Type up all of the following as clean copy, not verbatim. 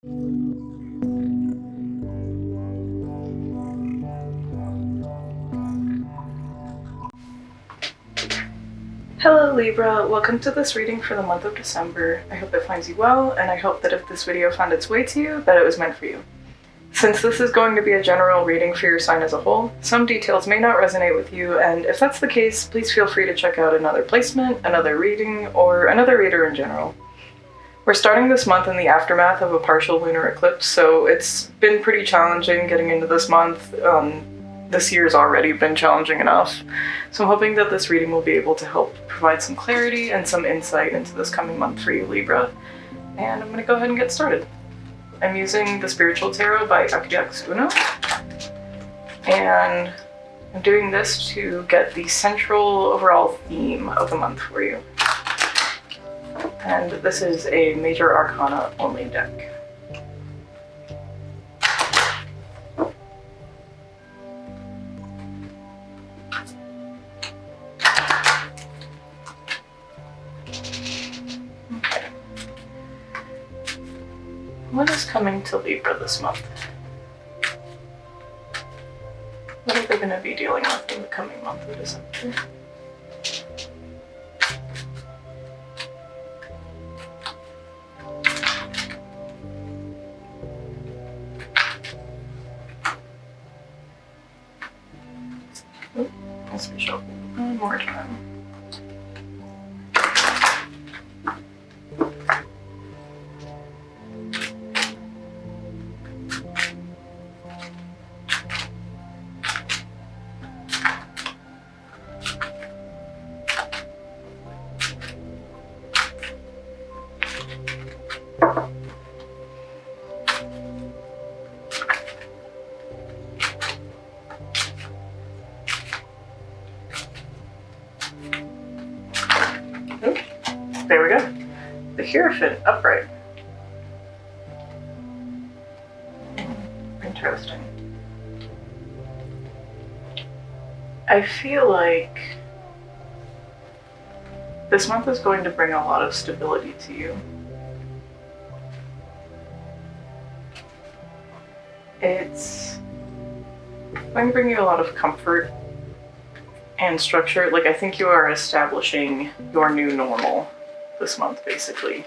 Hello Libra, welcome to this reading for the month of December. I hope it finds you well, and I hope that if this video found its way to you, that it was meant for you. Since this is going to be a general reading for your sign as a whole, some details may not resonate with you, and if that's the case, please feel free to check out another placement, another reading, or another reader in general. We're starting this month in the aftermath of a partial lunar eclipse, so it's been pretty challenging getting into this month. This year's already been challenging enough, so I'm hoping that this reading will be able to help provide some clarity and some insight into this coming month for you, Libra. And I'm going to go ahead and get started. I'm using the Spiritual Tarot by Uno, and I'm doing this to get the central overall theme of the month for you. And this is a Major Arcana only deck. What is coming to Libra this month? What are they going to be dealing with in the coming month of December? Let's be sure. One more time. There we go. The Hierophant upright. Interesting. I feel like this month is going to bring a lot of stability to you. It's going to bring you a lot of comfort and structure. Like, I think you are establishing your new normal this month, basically.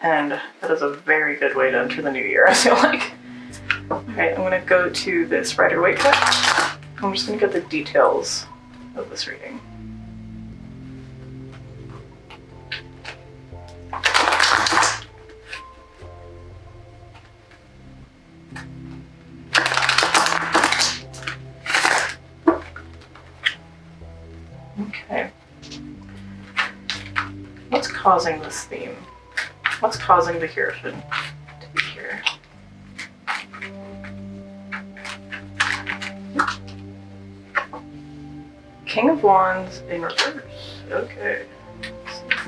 And that is a very good way to enter the new year, I feel like. Alright, I'm gonna go to this Rider-Waite deck. I'm just gonna get the details of this reading. Okay. What's causing this theme? What's causing the Hierophant to be here? King of Wands in reverse. Okay.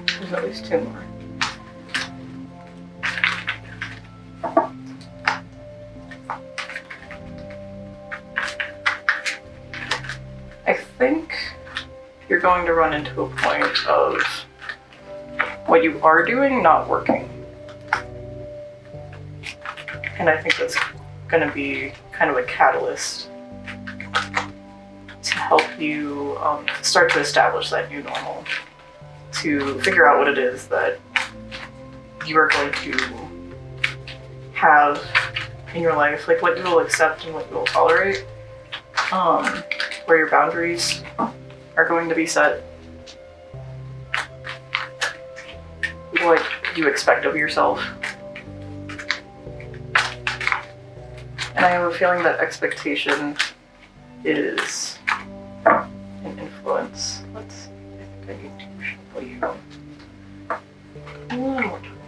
There's at least two more. I think you're going to run into a point of what you are doing not working. And I think that's going to be kind of a catalyst to help you start to establish that new normal, to figure out what it is that you are going to have in your life, like what you will accept and what you will tolerate, where your boundaries are going to be set, what you expect of yourself. And I have a feeling that expectation is an influence. I think I need to shuffle you one more time.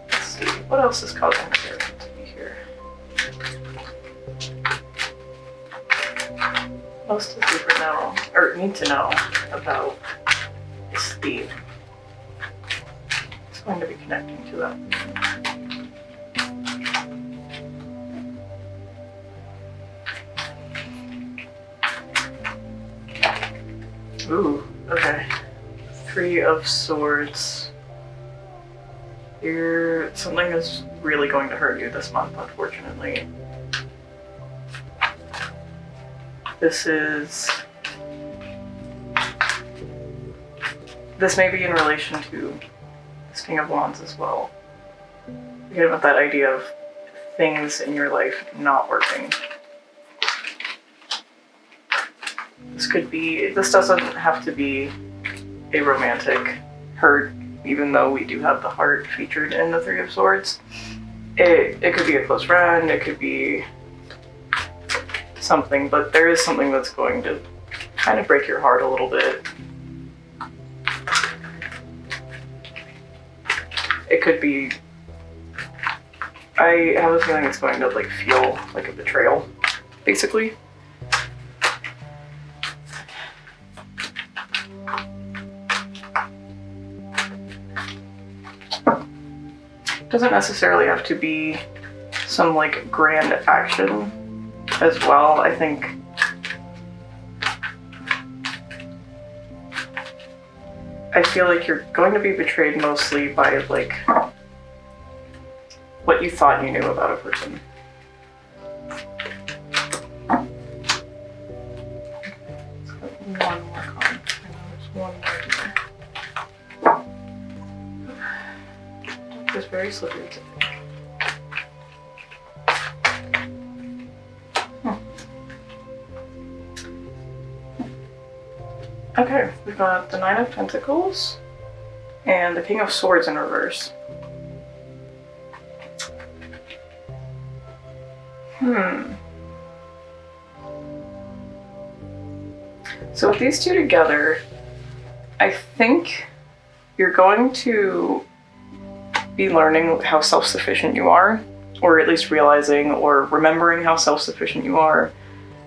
Let's see, what else is causing the Hierophant to be here? Most of people know, or need to know, about this theme. It's going to be connecting to that. Ooh, okay. 3 of Swords. Something is really going to hurt you this month, unfortunately. This may be in relation to this King of Wands as well. Again, with that idea of things in your life not working. This doesn't have to be a romantic hurt, even though we do have the heart featured in the 3 of Swords. It could be a close friend, it could be something, but there is something that's going to kind of break your heart a little bit. It could be, I have a feeling it's going to like feel like a betrayal, basically. Doesn't necessarily have to be some like grand action as well. I think I feel like you're going to be betrayed mostly by like what you thought you knew about a person. One more card. I know there's one more here. It's very slippery today. Okay, we've got the 9 of Pentacles and the King of Swords in reverse. So with these two together, I think you're going to be learning how self-sufficient you are, or at least realizing or remembering how self-sufficient you are,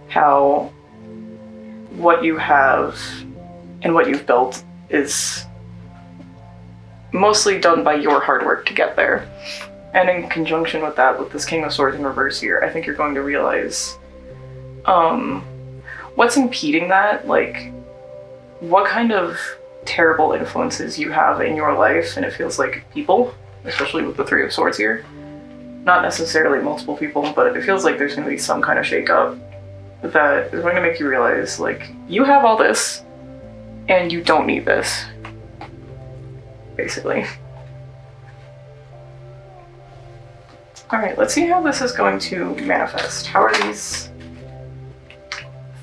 how what you have and what you've built is mostly done by your hard work to get there. And in conjunction with that, with this King of Swords in reverse here, I think you're going to realize what's impeding that, like what kind of terrible influences you have in your life. And it feels like people, especially with the 3 of Swords here, not necessarily multiple people, but it feels like there's going to be some kind of shakeup that is going to make you realize, like, you have all this and you don't need this, basically. All right, let's see how this is going to manifest. How are these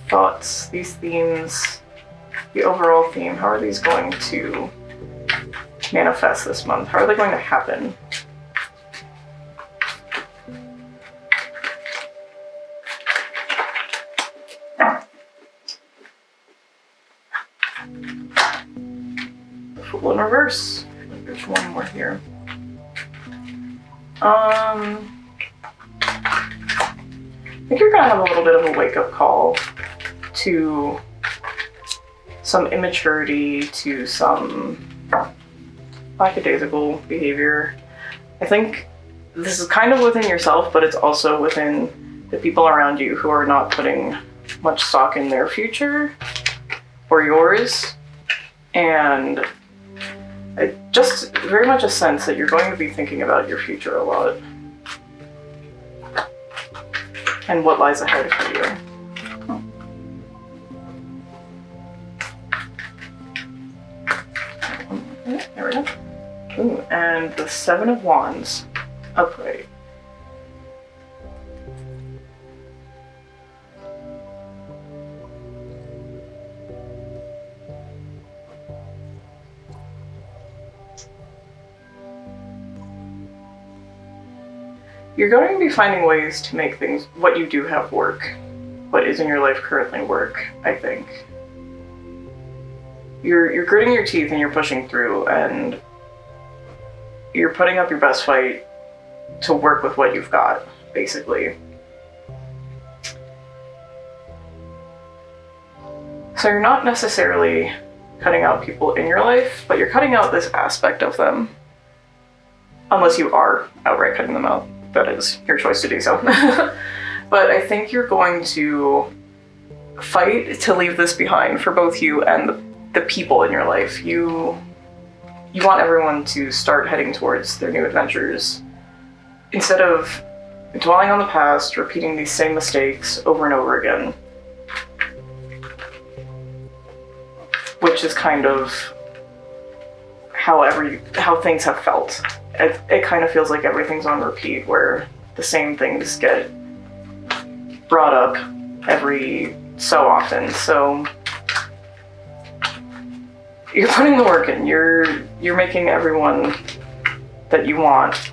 thoughts, these themes, the overall theme, how are these going to manifest this month? How are they going to happen? The Fool in reverse. There's one more here. I think you're gonna have a little bit of a wake-up call to some immaturity, to some lackadaisical behavior. I think this is kind of within yourself, but it's also within the people around you who are not putting much stock in their future or yours. And I just very much a sense that you're going to be thinking about your future a lot and what lies ahead for you. There we go. Ooh, and the 7 of Wands upright. You're going to be finding ways to make things, what you do have work, what is in your life currently work, I think. You're gritting your teeth and you're pushing through, and you're putting up your best fight to work with what you've got, basically. So you're not necessarily cutting out people in your life, but you're cutting out this aspect of them. Unless you are outright cutting them out. That is your choice to do so. But I think you're going to fight to leave this behind for both you and the people in your life. You want everyone to start heading towards their new adventures instead of dwelling on the past, repeating these same mistakes over and over again. Which is kind of how things have felt. It kind of feels like everything's on repeat, where the same things get brought up every so often. So you're putting the work in. You're making everyone that you want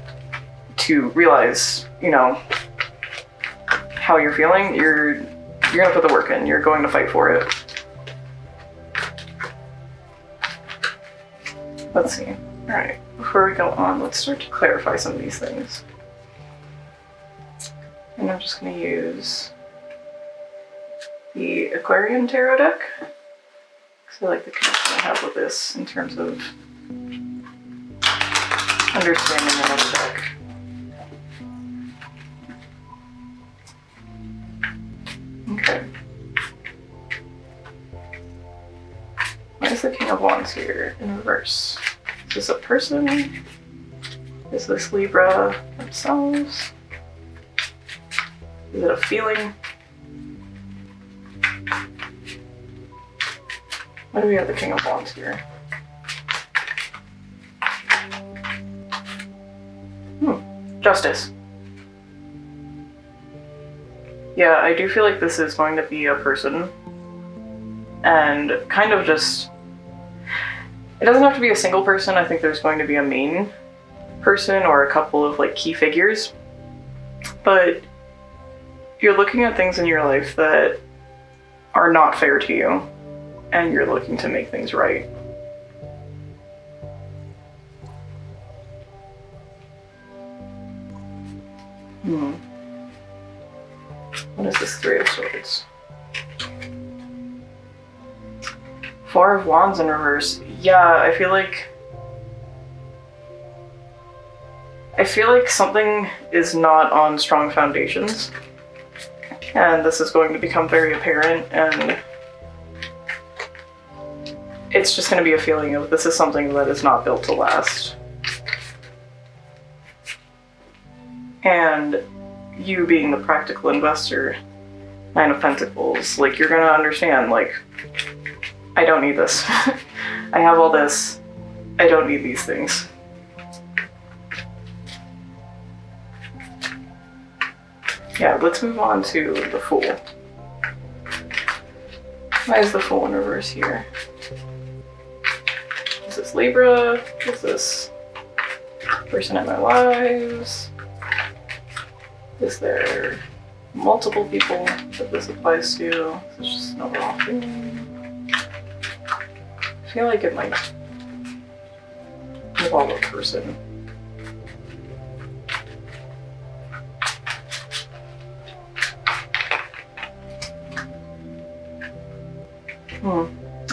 to realize, you know, how you're feeling. You're gonna put the work in. You're going to fight for it. Let's see. Alright, before we go on, let's start to clarify some of these things. And I'm just going to use the Aquarian Tarot deck, because I like the connection I have with this in terms of understanding another deck. Okay. Why is the King of Wands here in reverse? Is this a person? Is this Libra themselves? Is it a feeling? Why do we have the King of Wands here? Justice. Yeah, I do feel like this is going to be a person. And kind of just... It doesn't have to be a single person. I think there's going to be a main person or a couple of like key figures. But you're looking at things in your life that are not fair to you, and you're looking to make things right. What is this Three of Swords? Four of Wands in reverse. Yeah, I feel like something is not on strong foundations, and this is going to become very apparent, and it's just going to be a feeling of this is something that is not built to last. And you being the practical investor, Nine of Pentacles, like you're going to understand, like, I don't need this. I have all this. I don't need these things. Yeah, let's move on to the Fool. Why is the Fool in reverse here? Is this Libra? Is this person in their lives? Is there multiple people that this applies to? Is this just an overall feeling? I feel like it might involve a person.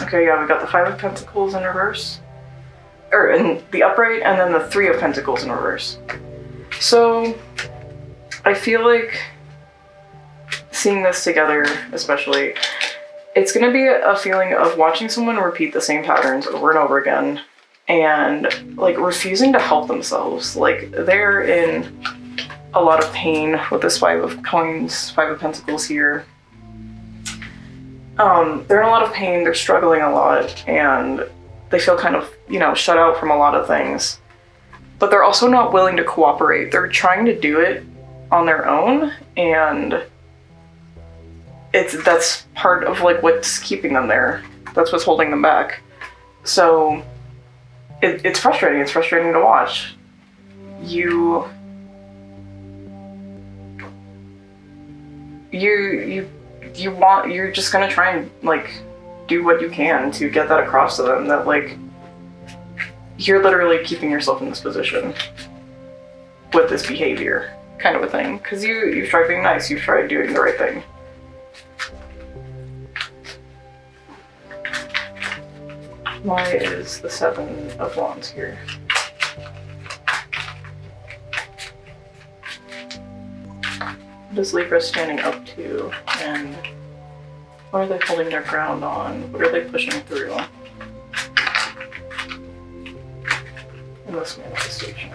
Okay, yeah, we got the Five of Pentacles in reverse. Or in the upright, and then the Three of Pentacles in reverse. So, I feel like seeing this together, especially, it's going to be a feeling of watching someone repeat the same patterns over and over again and like refusing to help themselves. Like they're in a lot of pain with this Five of Coins, Five of Pentacles here. They're in a lot of pain, they're struggling a lot, and they feel kind of, you know, shut out from a lot of things. But they're also not willing to cooperate. They're trying to do it on their own, and that's part of like what's keeping them there. That's what's holding them back. So it's frustrating. It's frustrating to watch. You're just gonna try and like do what you can to get that across to them, that like you're literally keeping yourself in this position with this behavior kind of a thing, because you've tried being nice, you've tried doing the right thing. Why is the Seven of Wands here? What is Libra standing up to, and What are they holding their ground on? What are they pushing through in this manifestation?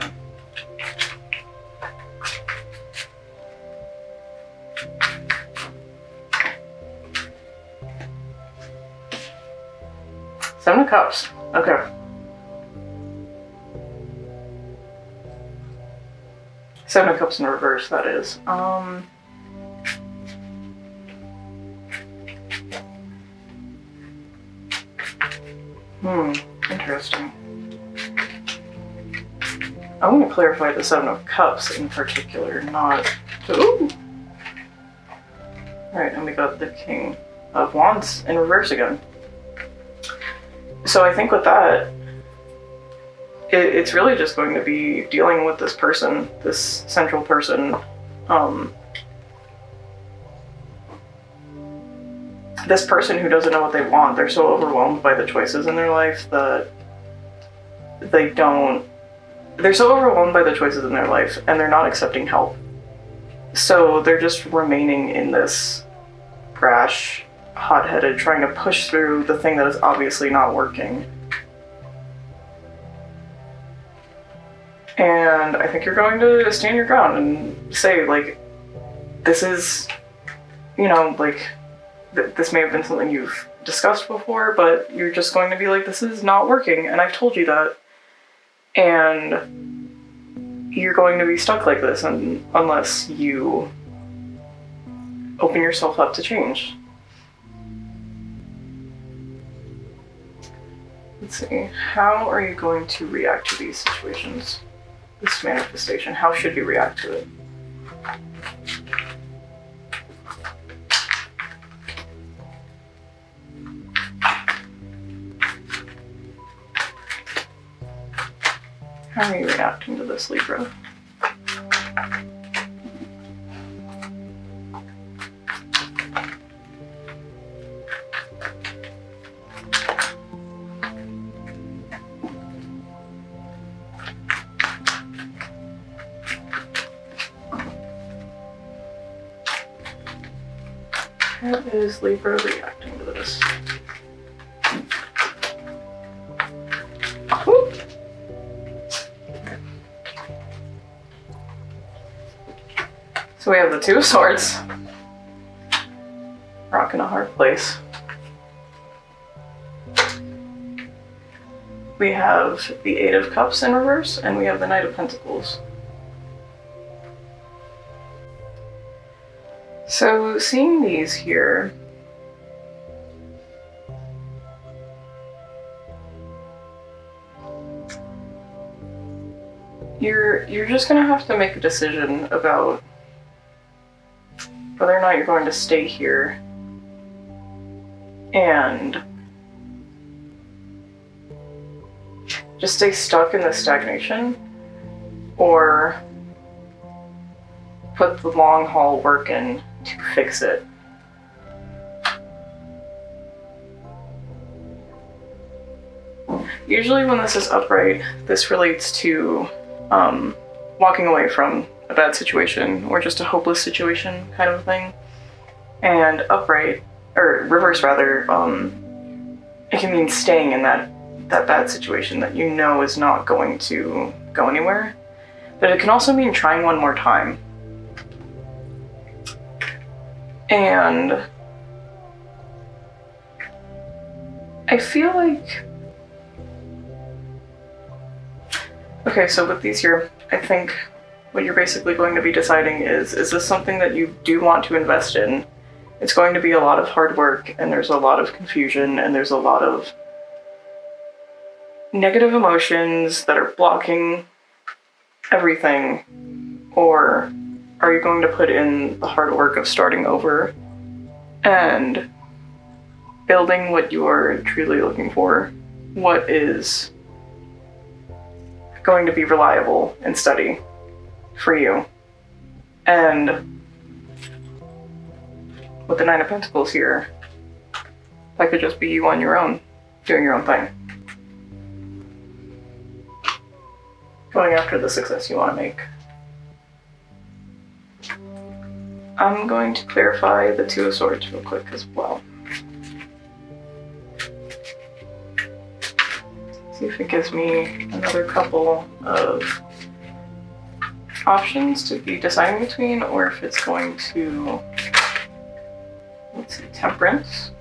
Seven of Cups. Okay. Seven of Cups in reverse, that is. Interesting. I want to clarify the Seven of Cups in particular, not... Ooh! Alright, and we got the King of Wands in reverse again. So I think with that, it's really just going to be dealing with this person, this central person, this person who doesn't know what they want. They're so overwhelmed by the choices in their life that they're so overwhelmed by the choices in their life and they're not accepting help. So they're just remaining in this brash, hot-headed, trying to push through the thing that is obviously not working. And I think you're going to stand your ground and say, like, this is, you know, like, this may have been something you've discussed before, but you're just going to be like, this is not working, and I've told you that. And you're going to be stuck like this unless you open yourself up to change. Let's see, how are you going to react to these situations? This manifestation, how should you react to it? How are you reacting to this, Libra? How is Libra reacting to this? Whoop. So we have the Two of Swords. Rock in a hard place. We have the Eight of Cups in reverse, and we have the Knight of Pentacles. So seeing these here, you're just gonna have to make a decision about whether or not you're going to stay here and just stay stuck in this stagnation, or put the long haul work in to fix it. Usually when this is upright, this relates to walking away from a bad situation or just a hopeless situation kind of thing. And upright, or reverse rather, it can mean staying in that bad situation that you know is not going to go anywhere. But it can also mean trying one more time. And I feel like, okay, so with these here, I think what you're basically going to be deciding is this something that you do want to invest in? It's going to be a lot of hard work, and there's a lot of confusion, and there's a lot of negative emotions that are blocking everything. Or are you going to put in the hard work of starting over and building what you're truly looking for? What is going to be reliable and steady for you? And with the Nine of Pentacles here, that could just be you on your own, doing your own thing. Going after the success you want to make. I'm going to clarify the Two of Swords real quick as well. See if it gives me another couple of options to be deciding between, or if it's going to, let's see, Temperance.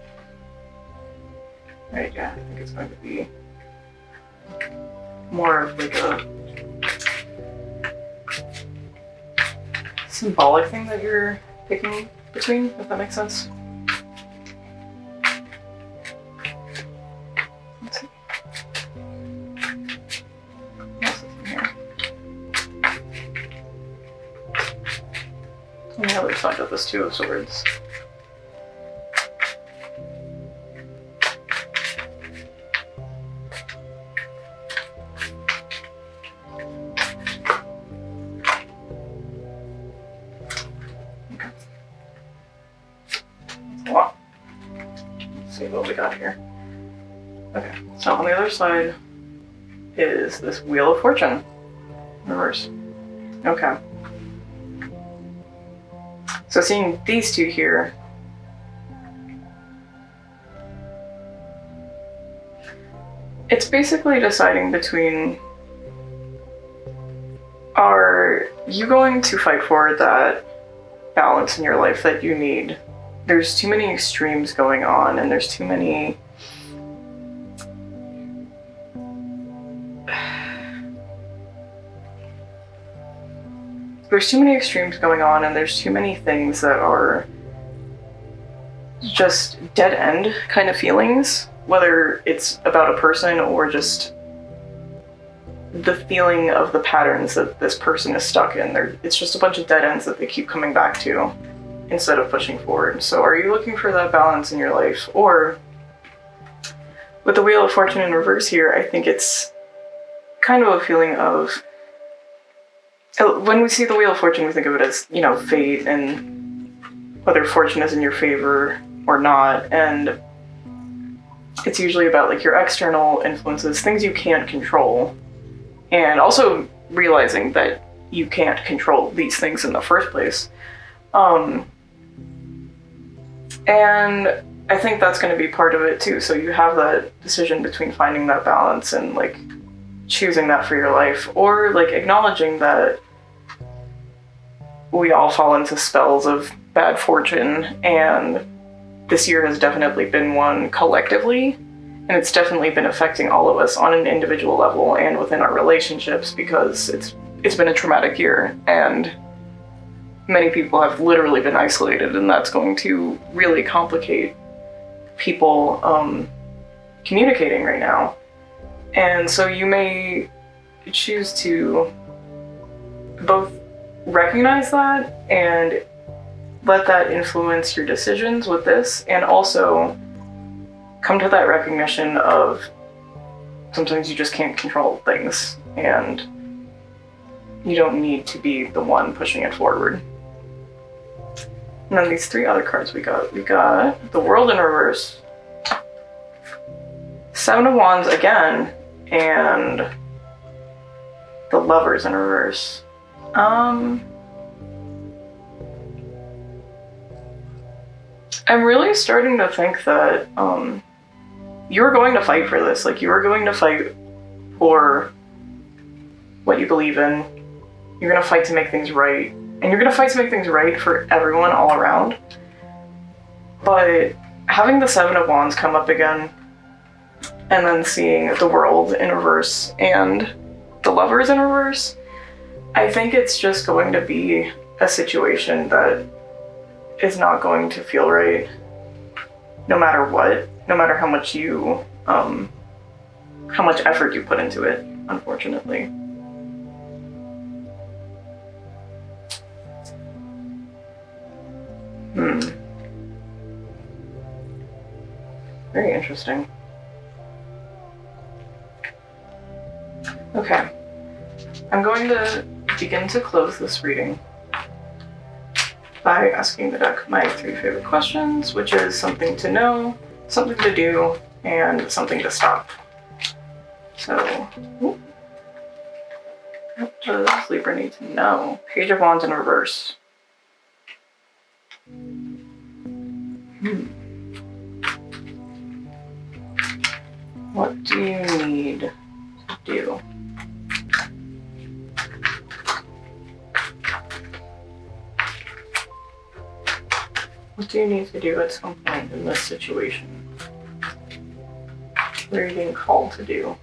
Right, yeah, I think it's going to be more of like a symbolic thing that you're picking between, if that makes sense. Let's see. What else is in here? On the other side of this Two of Swords. What we got here. Okay, so on the other side is this Wheel of Fortune reverse. Okay. So seeing these two here, it's basically deciding between, are you going to fight for that balance in your life that you need? There's too many extremes going on, and there's too many extremes going on, and there's too many things that are just dead end kind of feelings, whether it's about a person or just the feeling of the patterns that this person is stuck in. It's just a bunch of dead ends that they keep coming back to instead of pushing forward. So are you looking for that balance in your life? Or with the Wheel of Fortune in reverse here, I think it's kind of a feeling of, when we see the Wheel of Fortune, we think of it as, you know, fate and whether fortune is in your favor or not. And it's usually about like your external influences, things you can't control, and also realizing that you can't control these things in the first place. And I think that's going to be part of it too. So you have that decision between finding that balance and like choosing that for your life, or like acknowledging that we all fall into spells of bad fortune, and this year has definitely been one collectively, and it's definitely been affecting all of us on an individual level and within our relationships, because it's been a traumatic year, and many people have literally been isolated, and that's going to really complicate people communicating right now. And so you may choose to both recognize that and let that influence your decisions with this, and also come to that recognition of sometimes you just can't control things, and you don't need to be the one pushing it forward. And then these three other cards we got the World in reverse, Seven of Wands again, and the Lovers in reverse. I'm really starting to think that you're going to fight for this. Like, you are going to fight for what you believe in. You're going to fight to make things right. And you're going to fight to make things right for everyone all around. But having the Seven of Wands come up again, and then seeing the World in reverse and the Lovers in reverse, I think it's just going to be a situation that is not going to feel right no matter what, no matter how much you, how much effort you put into it, unfortunately. Very interesting. Okay. I'm going to begin to close this reading by asking the deck my three favorite questions, which is something to know, something to do, and something to stop. So, what does Libra need to know? Page of Wands in reverse. What do you need do? What do you need to do at some point in this situation? What are you being called to do?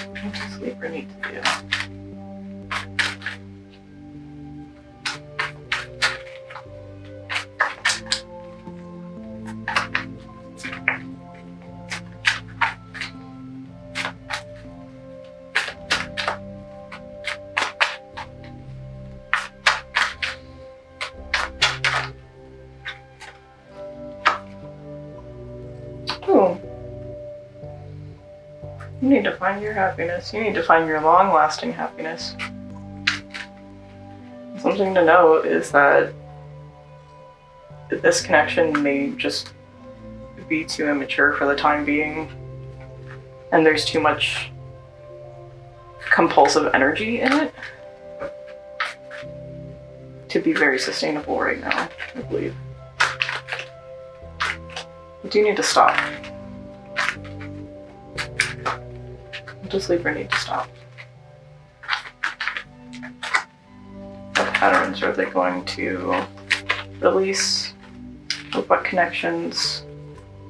What does Libra need to do? Oh. You need to find your happiness. You need to find your long-lasting happiness. Something to know is that this connection may just be too immature for the time being, and there's too much compulsive energy in it to be very sustainable right now, I believe. You do need to stop. What does Libra need to stop? What patterns are they going to release? With what connections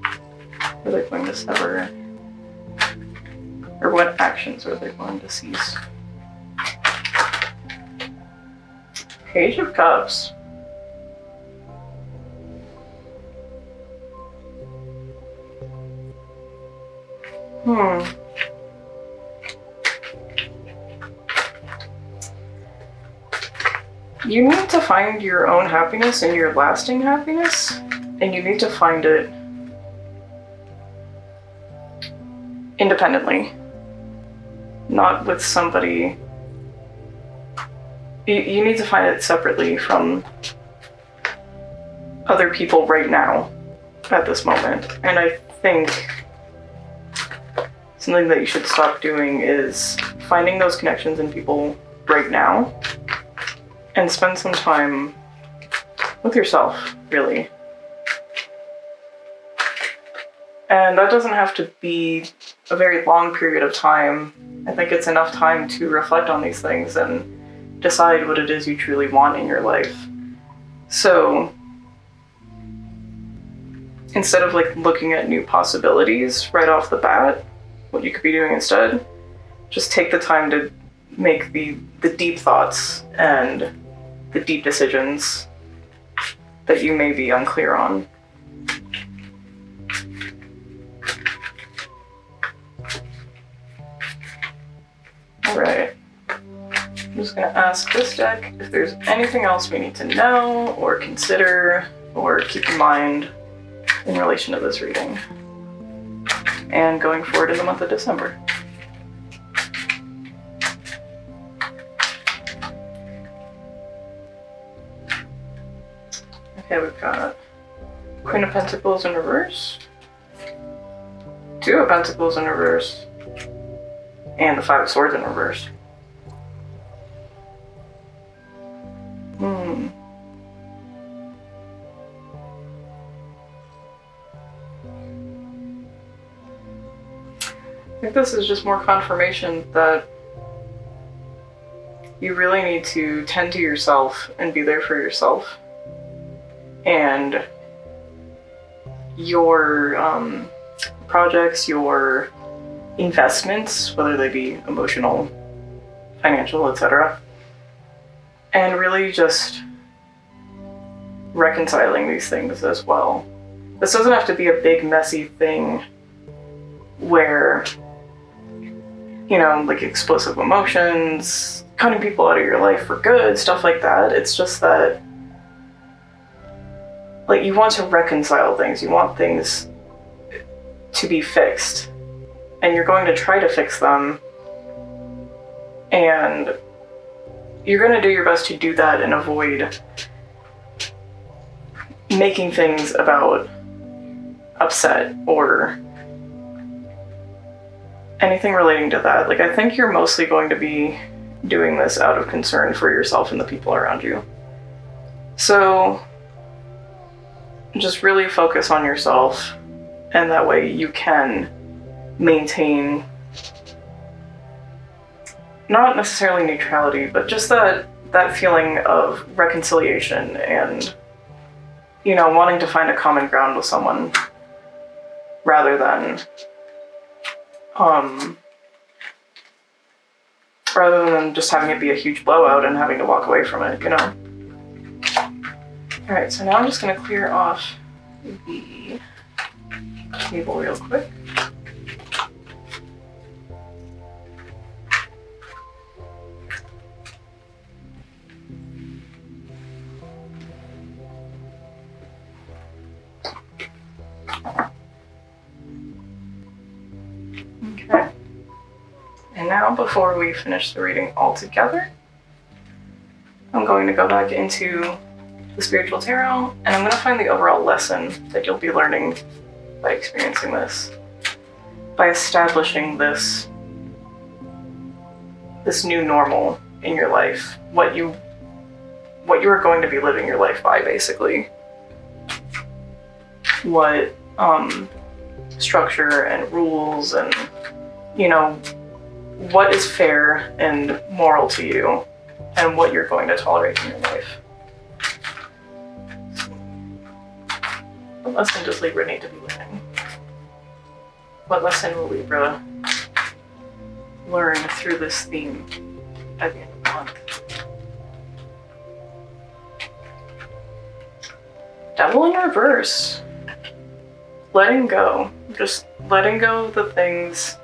are they going to sever? Or what actions are they going to cease? Page of Cups. You need to find your own happiness and your lasting happiness, and you need to find it independently, not with somebody. You need to find it separately from other people right now, at this moment. And I think something that you should stop doing is finding those connections in people right now and spend some time with yourself, really. And that doesn't have to be a very long period of time. I think it's enough time to reflect on these things and decide what it is you truly want in your life. So instead of like looking at new possibilities right off the bat, what you could be doing instead, just take the time to make the deep thoughts and the deep decisions that you may be unclear on. Alright, I'm just going to ask this deck if there's anything else we need to know or consider or keep in mind in relation to this reading and going forward in the month of December. Okay, we've got Queen of Pentacles in reverse, Two of Pentacles in reverse, and the Five of Swords in reverse. I think this is just more confirmation that you really need to tend to yourself and be there for yourself. And your projects, your investments, whether they be emotional, financial, etc. And really just reconciling these things as well. This doesn't have to be a big, messy thing where, you know, like explosive emotions, cutting people out of your life for good, stuff like that. It's just that, like, you want to reconcile things. You want things to be fixed. And you're going to try to fix them. And you're going to do your best to do that and avoid making things about upset or anything relating to that. Like, I think you're mostly going to be doing this out of concern for yourself and the people around you. So just really focus on yourself, and that way you can maintain not necessarily neutrality, but just that feeling of reconciliation and, you know, wanting to find a common ground with someone rather than just having it be a huge blowout and having to walk away from it, you know? Alright, so now I'm just going to clear off the table real quick. Okay. And now, before we finish the reading altogether, I'm going to go back into the spiritual tarot, and I'm going to find the overall lesson that you'll be learning by experiencing this, by establishing this new normal in your life, what you are going to be living your life by, basically. What structure and rules and, you know, what is fair and moral to you, and what you're going to tolerate in your life. What lesson does Libra need to be learning? What lesson will Libra learn through this theme at the end of the month? Devil in reverse. Letting go. Just letting go of the things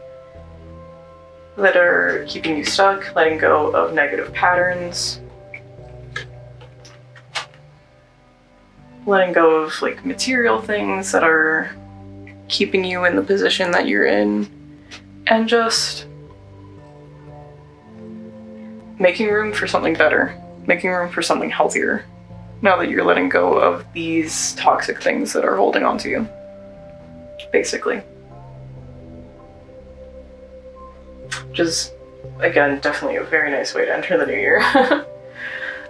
that are keeping you stuck, letting go of negative patterns, letting go of like material things that are keeping you in the position that you're in, and just making room for something better, making room for something healthier, now that you're letting go of these toxic things that are holding on to you, basically. Which is, again, definitely a very nice way to enter the new year.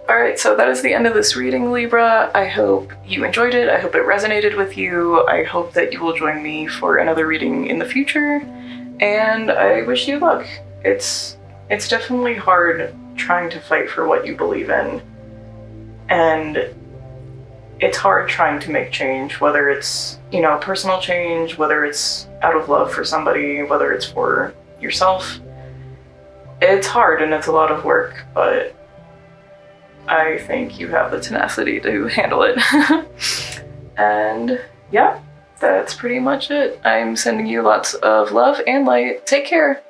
Alright, so that is the end of this reading, Libra. I hope you enjoyed it. I hope it resonated with you. I hope that you will join me for another reading in the future. And I wish you luck. It's definitely hard trying to fight for what you believe in. And it's hard trying to make change, whether it's, you know, personal change, whether it's out of love for somebody, whether it's for yourself. It's hard and it's a lot of work, but I think you have the tenacity to handle it. And yeah, that's pretty much it. I'm sending you lots of love and light. Take care.